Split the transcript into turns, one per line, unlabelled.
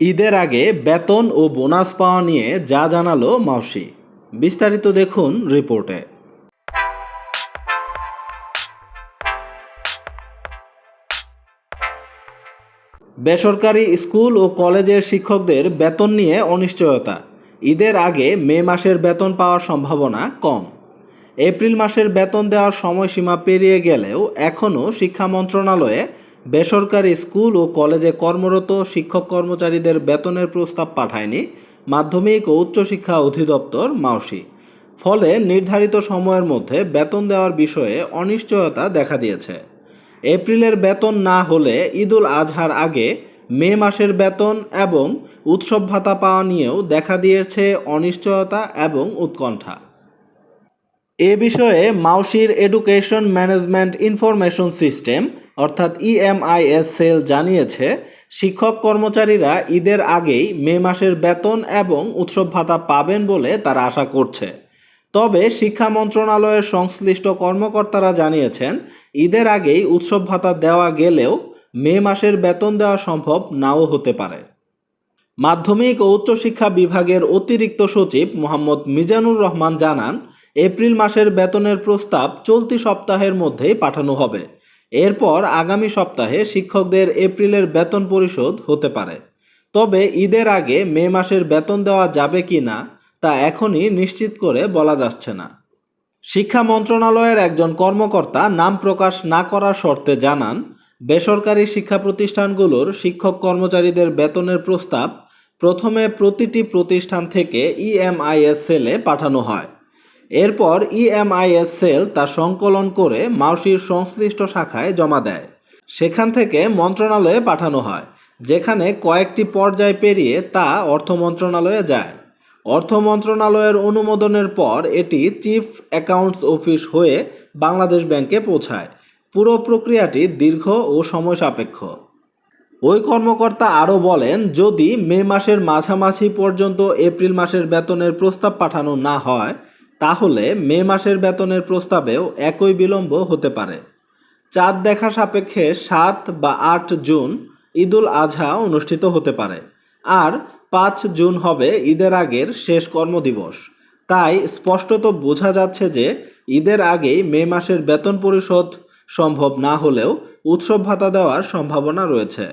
ঈদের আগে বেতন ও বোনাস পাওয়া নিয়ে যা জানালো মাউসি, বিস্তারিত দেখুন রিপোর্টে। বেসরকারি স্কুল ও কলেজের শিক্ষকদের বেতন নিয়ে অনিশ্চয়তা। ঈদের আগে মে মাসের বেতন পাওয়ার সম্ভাবনা কম। এপ্রিল মাসের বেতন দেওয়ার সময়সীমা পেরিয়ে গেলেও এখনও শিক্ষা মন্ত্রণালয়ে বেসরকারি স্কুল ও কলেজে কর্মরত শিক্ষক কর্মচারীদের বেতনের প্রস্তাব পাঠায়নি মাধ্যমিক ও উচ্চশিক্ষা অধিদপ্তর মাউসি। ফলে নির্ধারিত সময়ের মধ্যে বেতন দেওয়ার বিষয়ে অনিশ্চয়তা দেখা দিয়েছে। এপ্রিলের বেতন না হলে ঈদুল আজহার আগে মে মাসের বেতন এবং উৎসব ভাতা পাওয়া নিয়েও দেখা দিয়েছে অনিশ্চয়তা এবং উৎকণ্ঠা। এ বিষয়ে মাউসির এডুকেশন ম্যানেজমেন্ট ইনফরমেশন সিস্টেম অর্থাৎ ইএমআইএস সেল জানিয়েছে, শিক্ষক কর্মচারীরা ঈদের আগেই মে মাসের বেতন এবং উৎসব ভাতা পাবেন বলে তারা আশা করছে। তবে শিক্ষা মন্ত্রণালয়ের সংশ্লিষ্ট কর্মকর্তারা জানিয়েছেন, ঈদের আগেই উৎসব ভাতা দেওয়া গেলেও মে মাসের বেতন দেওয়া সম্ভব নাও হতে পারে। মাধ্যমিক ও উচ্চশিক্ষা বিভাগের অতিরিক্ত সচিব মোহাম্মদ মিজানুর রহমান জানান, এপ্রিল মাসের বেতনের প্রস্তাব চলতি সপ্তাহের মধ্যেই পাঠানো হবে। এরপর আগামী সপ্তাহে শিক্ষকদের এপ্রিলের বেতন পরিশোধ হতে পারে। তবে ঈদের আগে মে মাসের বেতন দেওয়া যাবে কি না তা এখনই নিশ্চিত করে বলা যাচ্ছে না। শিক্ষা মন্ত্রণালয়ের একজন কর্মকর্তা নাম প্রকাশ না করার শর্তে জানান, বেসরকারি শিক্ষা প্রতিষ্ঠানগুলোর শিক্ষক কর্মচারীদের বেতনের প্রস্তাব প্রথমে প্রতিটি প্রতিষ্ঠান থেকে ইএমআইএস সেলে পাঠানো হয়। এরপর ইএমআইএস সেল তা সংকলন করে মাউসির সংশ্লিষ্ট শাখায় জমা দেয়। সেখান থেকে মন্ত্রণালয়ে পাঠানো হয়, যেখানে কয়েকটি পর্যায় পেরিয়ে তা অর্থ মন্ত্রণালয়ে যায়। অর্থ মন্ত্রণালয়ের অনুমোদনের পর এটি চিফ অ্যাকাউন্টস অফিস হয়ে বাংলাদেশ ব্যাংকে পৌঁছায়। পুরো প্রক্রিয়াটি দীর্ঘ ও সময় সাপেক্ষ। ওই কর্মকর্তা আরও বলেন, যদি মে মাসের মাঝামাঝি পর্যন্ত এপ্রিল মাসের বেতনের প্রস্তাব পাঠানো না হয়, তাহলে মে মাসের বেতনের প্রস্তাবেও একই বিলম্ব হতে পারে। চাঁদ দেখা সাপেক্ষে ৭ বা ৮ জুন ঈদুল আজহা অনুষ্ঠিত হতে পারে, আর ৫ জুন হবে ঈদের আগের শেষ কর্মদিবস। তাই স্পষ্টত বোঝা যাচ্ছে যে ঈদের আগেই মে মাসের বেতন পরিশোধ সম্ভব না হলেও উৎসব ভাতা দেওয়ার সম্ভাবনা রয়েছে।